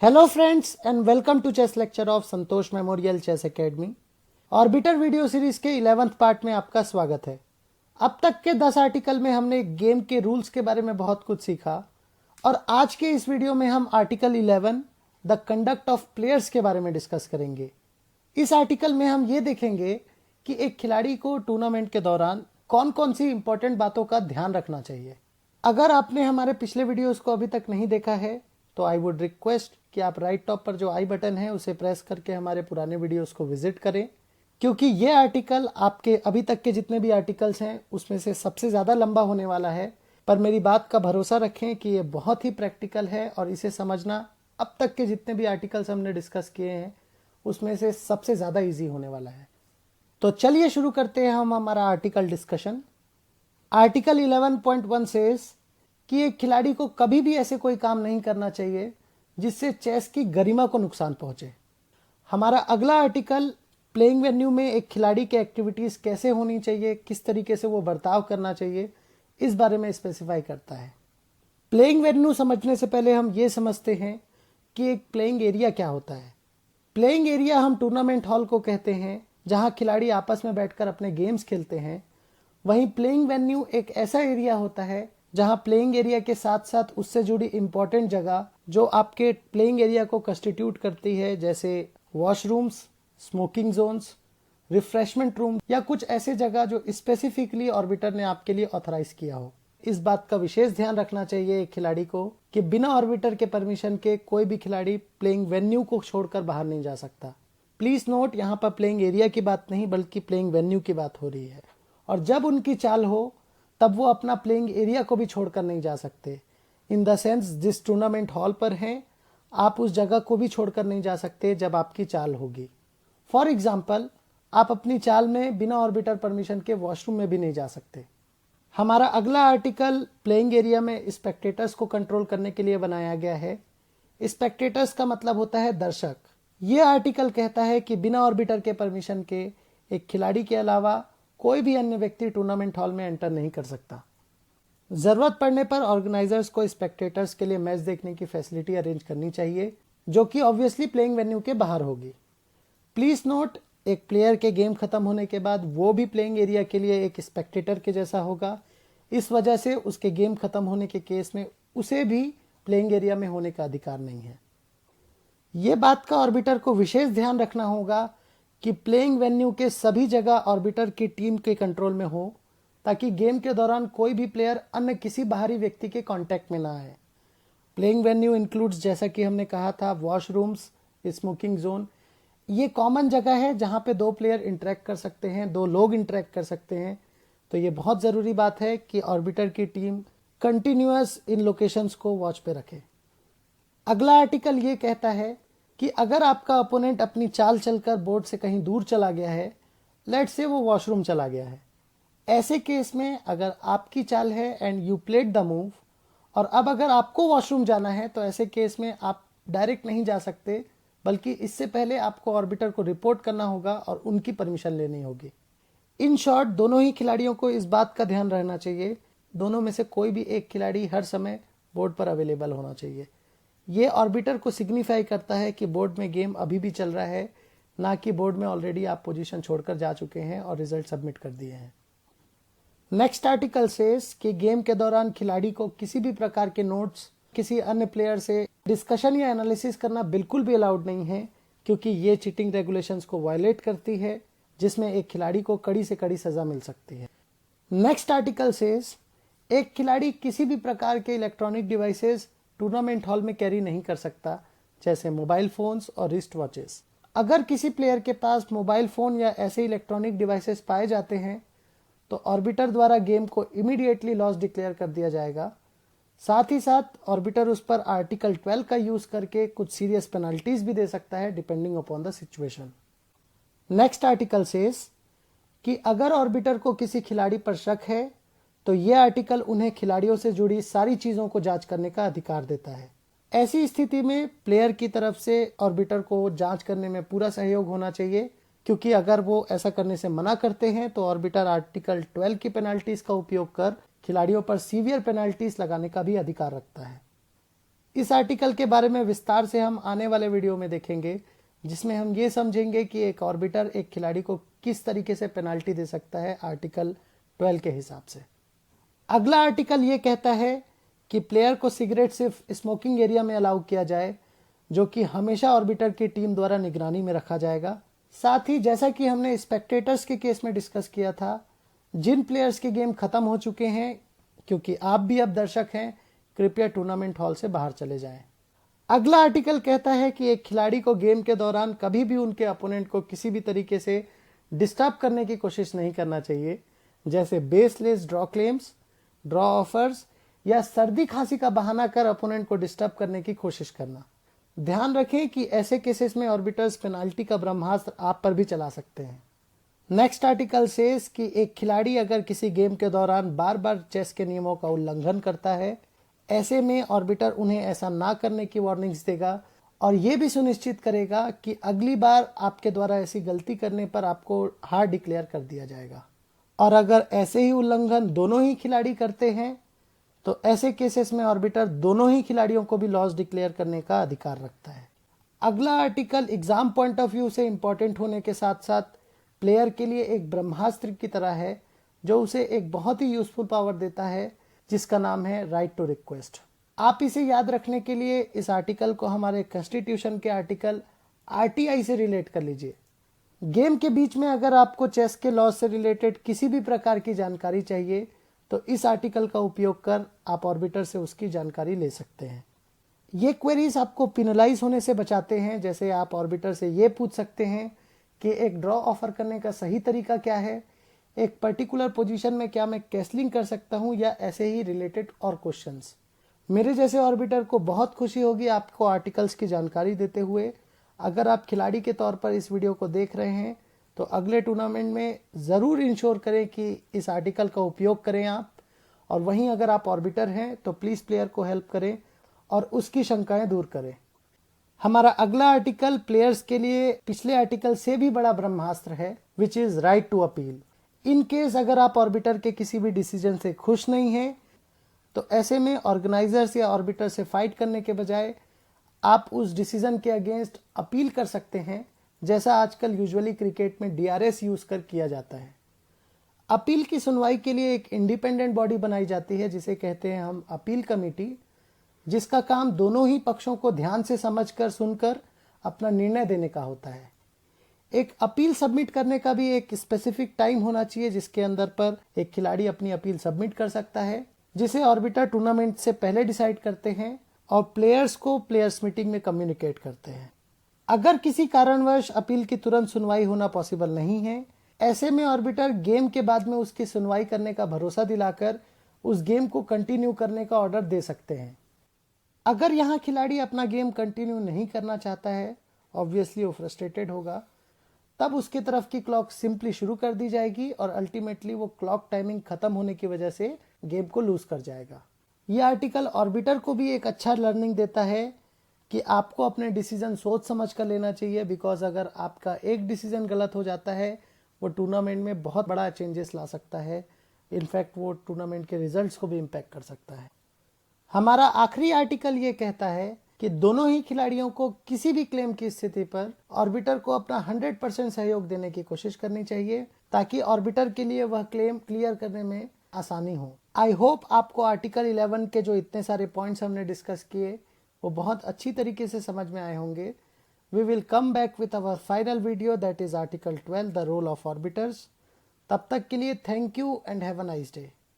Hello friends and welcome to chess lecture of Santosh memorial chess academy. Arbiter video series के 11th part में आपका स्वागत है। अब तक के 10 आर्टिकल में हमने गेम के रूल्स के बारे में बहुत कुछ सीखा और आज के इस वीडियो में हम article 11 the conduct of players के बारे में डिस्कस करेंगे। इस आर्टिकल में हम ये देखेंगे कि एक खिलाड़ी को टूर्नामेंट के दौरान कौन कौन सी इंपॉर्टेंट बातों का ध्यान रखना चाहिए। अगर आपने हमारे पिछले वीडियोस को अभी तक नहीं देखा है तो आई वुड रिक्वेस्ट कि आप राइट टॉप पर जो आई बटन है उसे प्रेस करके हमारे पुराने वीडियोस को विजिट करें, क्योंकि ये आर्टिकल आपके अभी तक के जितने भी आर्टिकल्स हैं उसमें से सबसे ज़्यादा लंबा होने वाला है। पर मेरी बात का भरोसा रखें कि ये बहुत ही प्रैक्टिकल है और इसे समझना अब तक के जितने भी आर्टिकल्स हमने डिस्कस किए हैं उसमें से सबसे ज़्यादा ईजी होने वाला है। तो चलिए शुरू करते हैं हम हमारा आर्टिकल डिस्कशन। आर्टिकल 11.1 सेज कि एक खिलाड़ी को कभी भी ऐसे कोई काम नहीं करना चाहिए जिससे चेस की गरिमा को नुकसान पहुंचे। हमारा अगला आर्टिकल प्लेइंग वेन्यू में एक खिलाड़ी के एक्टिविटीज़ कैसे होनी चाहिए, किस तरीके से वो बर्ताव करना चाहिए, इस बारे में स्पेसिफाई करता है। प्लेइंग वेन्यू समझने से पहले हम ये समझते हैं कि एक प्लेइंग एरिया क्या होता है। प्लेइंग एरिया हम टूर्नामेंट हॉल को कहते हैं जहां खिलाड़ी आपस में बैठकर अपने गेम्स खेलते हैं। वहीं प्लेइंग वेन्यू एक ऐसा एरिया होता है जहां प्लेइंग एरिया के साथ साथ उससे जुड़ी इंपॉर्टेंट जगह जो आपके प्लेइंग एरिया को कंस्टिट्यूट करती है, जैसे washrooms, smoking zones, refreshment room या कुछ ऐसे जगह जो स्पेसिफिकली ऑर्बिटर ने आपके लिए ऑथराइज किया हो। इस बात का विशेष ध्यान रखना चाहिए एक खिलाड़ी को कि बिना ऑर्बिटर के परमिशन के कोई भी खिलाड़ी प्लेइंग वेन्यू को छोड़कर बाहर नहीं जा सकता। प्लीज नोट, यहाँ पर प्लेइंग एरिया की बात नहीं बल्कि प्लेइंग वेन्यू की बात हो रही है। और जब उनकी चाल हो तब वो अपना प्लेइंग एरिया को भी छोड़कर नहीं जा सकते। इन द सेंस जिस टूर्नामेंट हॉल पर हैं आप उस जगह को भी छोड़कर नहीं जा सकते जब आपकी चाल होगी। फॉर एग्जाम्पल, आप अपनी चाल में बिना ऑर्बिटर परमिशन के वॉशरूम में भी नहीं जा सकते। हमारा अगला आर्टिकल प्लेइंग एरिया में स्पेक्टेटर्स को कंट्रोल करने के लिए बनाया गया है। स्पेक्टेटर्स का मतलब होता है दर्शक। ये आर्टिकल कहता है कि बिना ऑर्बिटर के परमिशन के एक खिलाड़ी के अलावा कोई भी अन्य व्यक्ति टूर्नामेंट हॉल में एंटर नहीं कर सकता। जरूरत पड़ने पर ऑर्गेनाइजर्स को स्पेक्टेटर्स के लिए मैच देखने की फैसिलिटी अरेंज करनी चाहिए, जो कि ऑब्वियसली प्लेइंग वेन्यू के बाहर होगी। प्लीज नोट, एक प्लेयर के गेम खत्म होने के बाद वो भी प्लेइंग एरिया के लिए एक स्पेक्टेटर के जैसा होगा। इस वजह से उसके गेम खत्म होने के केस में उसे भी प्लेइंग एरिया में होने का अधिकार नहीं है। ये बात का ऑर्बिटर को विशेष ध्यान रखना होगा कि प्लेइंग वेन्यू के सभी जगह ऑर्बिटर की टीम के कंट्रोल में हो, ताकि गेम के दौरान कोई भी प्लेयर अन्य किसी बाहरी व्यक्ति के कांटेक्ट में ना आए। प्लेइंग वेन्यू इंक्लूड्स, जैसा कि हमने कहा था, वॉशरूम्स, स्मोकिंग जोन। ये कॉमन जगह है जहां पे दो प्लेयर इंटरेक्ट कर सकते हैं, दो लोग इंटरेक्ट कर सकते हैं। तो ये बहुत ज़रूरी बात है कि ऑर्बिटर की टीम कंटिन्यूअस इन लोकेशंस को वॉच पे रखे। अगला आर्टिकल ये कहता है कि अगर आपका अपोनेंट अपनी चाल चलकर बोर्ड से कहीं दूर चला गया है, लेट्स से वो वॉशरूम चला गया है, ऐसे केस में अगर आपकी चाल है and you played the move और अब अगर आपको वॉशरूम जाना है तो ऐसे केस में आप डायरेक्ट नहीं जा सकते, बल्कि इससे पहले आपको ऑर्बिटर को रिपोर्ट करना होगा और उनकी परमिशन लेनी होगी। इन शॉर्ट, दोनों ही खिलाड़ियों को इस बात का ध्यान रहना चाहिए, दोनों में से कोई भी एक खिलाड़ी हर समय बोर्ड पर अवेलेबल होना चाहिए। ये ऑर्बिटर को सिग्निफाई करता है कि बोर्ड में गेम अभी भी चल रहा है, ना कि बोर्ड में ऑलरेडी आप पोजीशन छोड़कर जा चुके हैं और रिजल्ट सबमिट कर दिए हैं। नेक्स्ट आर्टिकल सेज कि गेम के दौरान खिलाड़ी को किसी भी प्रकार के नोट्स किसी अन्य प्लेयर से डिस्कशन या एनालिसिस करना बिल्कुल भी अलाउड नहीं है, क्योंकि ये चीटिंग रेगुलेशंस को वायलेट करती है, जिसमें एक खिलाड़ी को कड़ी से कड़ी सजा मिल सकती है। नेक्स्ट आर्टिकल सेज एक खिलाड़ी किसी भी प्रकार के इलेक्ट्रॉनिक डिवाइसेस टूर्नामेंट हॉल में कैरी नहीं कर सकता, जैसे मोबाइल फोन्स और रिस्ट वॉचेस। अगर किसी प्लेयर के पास मोबाइल फोन या ऐसे इलेक्ट्रॉनिक डिवाइसेस पाए जाते हैं तो ऑर्बिटर द्वारा गेम को इमीडिएटली लॉस डिक्लेयर कर दिया जाएगा। साथ ही साथ ऑर्बिटर उस पर आर्टिकल 12 का यूज करके कुछ सीरियस पेनल्टीज भी दे सकता है, depending upon the situation. Next article says कि अगर ऑर्बिटर को किसी खिलाड़ी पर शक है तो यह आर्टिकल उन्हें खिलाड़ियों से जुड़ी सारी चीजों को जांच करने का अधिकार देता है। ऐसी स्थिति में प्लेयर की तरफ से ऑर्बिटर को जांच करने में पूरा सहयोग होना चाहिए, क्योंकि अगर वो ऐसा करने से मना करते हैं तो ऑर्बिटर आर्टिकल 12 की पेनल्टीज का उपयोग कर खिलाड़ियों पर सीवियर पेनल्टीज लगाने का भी अधिकार रखता है। इस आर्टिकल के बारे में विस्तार से हम आने वाले वीडियो में देखेंगे, जिसमें हम ये समझेंगे कि एक ऑर्बिटर एक खिलाड़ी को किस तरीके से पेनाल्टी दे सकता है आर्टिकल 12 के हिसाब से। अगला आर्टिकल ये कहता है कि प्लेयर को सिगरेट सिर्फ स्मोकिंग एरिया में अलाउ किया जाए, जो कि हमेशा ऑर्बिटर की टीम द्वारा निगरानी में रखा जाएगा। साथ ही जैसा कि हमने स्पेक्टेटर्स के केस में डिस्कस किया था, जिन प्लेयर्स के गेम खत्म हो चुके हैं, क्योंकि आप भी अब दर्शक हैं, कृपया टूर्नामेंट हॉल से बाहर चले जाएं। अगला आर्टिकल कहता है कि एक खिलाड़ी को गेम के दौरान कभी भी उनके अपोनेंट को किसी भी तरीके से डिस्टर्ब करने की कोशिश नहीं करना चाहिए, जैसे baseless draw claims, draw offers या सर्दी खांसी का बहाना कर अपोनेंट को डिस्टर्ब करने की कोशिश करना। ध्यान रखें कि ऐसे केसेस में ऑर्बिटर्स पेनाल्टी का ब्रह्मास्त्र आप पर भी चला सकते हैं। नेक्स्ट आर्टिकल सेज कि एक खिलाड़ी अगर किसी गेम के दौरान बार बार चेस के नियमों का उल्लंघन करता है, ऐसे में ऑर्बिटर उन्हें ऐसा ना करने की वार्निंग्स देगा और ये भी सुनिश्चित करेगा कि अगली बार आपके द्वारा ऐसी गलती करने पर आपको हार डिक्लेयर कर दिया जाएगा। और अगर ऐसे ही उल्लंघन दोनों ही खिलाड़ी करते हैं, तो ऐसे केसेस में ऑर्बिटर दोनों ही खिलाड़ियों को भी लॉस डिक्लेयर करने का अधिकार रखता है। अगला article exam point of view से इंपॉर्टेंट होने के साथ साथ प्लेयर के लिए एक ब्रह्मास्त्र की तरह है, जो उसे एक बहुत ही यूजफुल पावर देता है, जिसका नाम है राइट टू रिक्वेस्ट। आप इसे याद रखने के लिए इस आर्टिकल को हमारे कॉन्स्टिट्यूशन के आर्टिकल आरटीआई से रिलेट कर लीजिए। गेम के बीच में अगर आपको चेस के लॉ से रिलेटेड किसी भी प्रकार की जानकारी चाहिए, तो इस आर्टिकल का उपयोग कर आप ऑर्बिटर से उसकी जानकारी ले सकते हैं। ये क्वेरीज आपको पिनलाइज होने से बचाते हैं, जैसे आप ऑर्बिटर से ये पूछ सकते हैं कि एक ड्रॉ ऑफर करने का सही तरीका क्या है, एक पर्टिकुलर पोजीशन में क्या मैं कैसलिंग कर सकता हूं, या ऐसे ही रिलेटेड और क्वेश्चंस। मेरे जैसे ऑर्बिटर को बहुत खुशी होगी आपको आर्टिकल्स की जानकारी देते हुए। अगर आप खिलाड़ी के तौर पर इस वीडियो को देख रहे हैं, तो अगले टूर्नामेंट में ज़रूर इंश्योर करें कि इस आर्टिकल का उपयोग करें आप। और वहीं अगर आप ऑर्बिटर हैं तो प्लीज़ प्लेयर को हेल्प करें और उसकी शंकाएं दूर करें। हमारा अगला आर्टिकल प्लेयर्स के लिए पिछले आर्टिकल से भी बड़ा ब्रह्मास्त्र है, which is right to appeal. In case अगर आप ऑर्बिटर के किसी भी डिसीजन से खुश नहीं हैं, तो ऐसे में ऑर्गेनाइजर्स या ऑर्बिटर से फाइट करने के बजाय आप उस डिसीजन के अगेंस्ट अपील कर सकते हैं, जैसा आजकल यूजुअली क्रिकेट में डीआरएस यूज कर किया जाता है। अपील की सुनवाई के लिए एक इंडिपेंडेंट बॉडी बनाई जाती है, जिसे कहते हैं हम अपील कमेटी, जिसका काम दोनों ही पक्षों को ध्यान से समझकर सुनकर अपना निर्णय देने का होता है। एक अपील सबमिट करने का भी एक स्पेसिफिक टाइम होना चाहिए, जिसके अंदर पर एक खिलाड़ी अपनी अपील सबमिट कर सकता है, जिसे ऑर्बिटर टूर्नामेंट से पहले डिसाइड करते हैं और प्लेयर्स को प्लेयर्स मीटिंग में कम्युनिकेट करते हैं। अगर किसी कारणवश अपील की तुरंत सुनवाई होना पॉसिबल नहीं है, ऐसे में ऑर्बिटर गेम के बाद में उसकी सुनवाई करने का भरोसा दिलाकर उस गेम को कंटिन्यू करने का ऑर्डर दे सकते हैं। अगर यहाँ खिलाड़ी अपना गेम कंटिन्यू नहीं करना चाहता है, ऑब्वियसली वो फ्रस्ट्रेटेड होगा, तब उसकी तरफ की क्लॉक सिंपली शुरू कर दी जाएगी और अल्टीमेटली वो क्लॉक टाइमिंग खत्म होने की वजह से गेम को लूज कर जाएगा। ये आर्टिकल ऑर्बिटर को भी एक अच्छा लर्निंग देता है कि आपको अपने डिसीजन सोच समझ कर लेना चाहिए, बिकॉज अगर आपका एक डिसीजन गलत हो जाता है, वो टूर्नामेंट में बहुत बड़ा चेंजेस ला सकता है। इनफैक्ट वो टूर्नामेंट के रिजल्ट्स को भी इम्पैक्ट कर सकता है। हमारा आखिरी आर्टिकल ये कहता है कि दोनों ही खिलाड़ियों को किसी भी क्लेम की स्थिति पर ऑर्बिटर को अपना 100% सहयोग देने की कोशिश करनी चाहिए, ताकि ऑर्बिटर के लिए वह क्लेम क्लियर करने में आसानी हो। आई होप आपको आर्टिकल 11 के जो इतने सारे पॉइंट्स हमने डिस्कस किए, वो बहुत अच्छी तरीके से समझ में आए होंगे। We will come back with our final video, that is Article 12, the role of orbiters. तब तक के लिए thank you and have a nice day.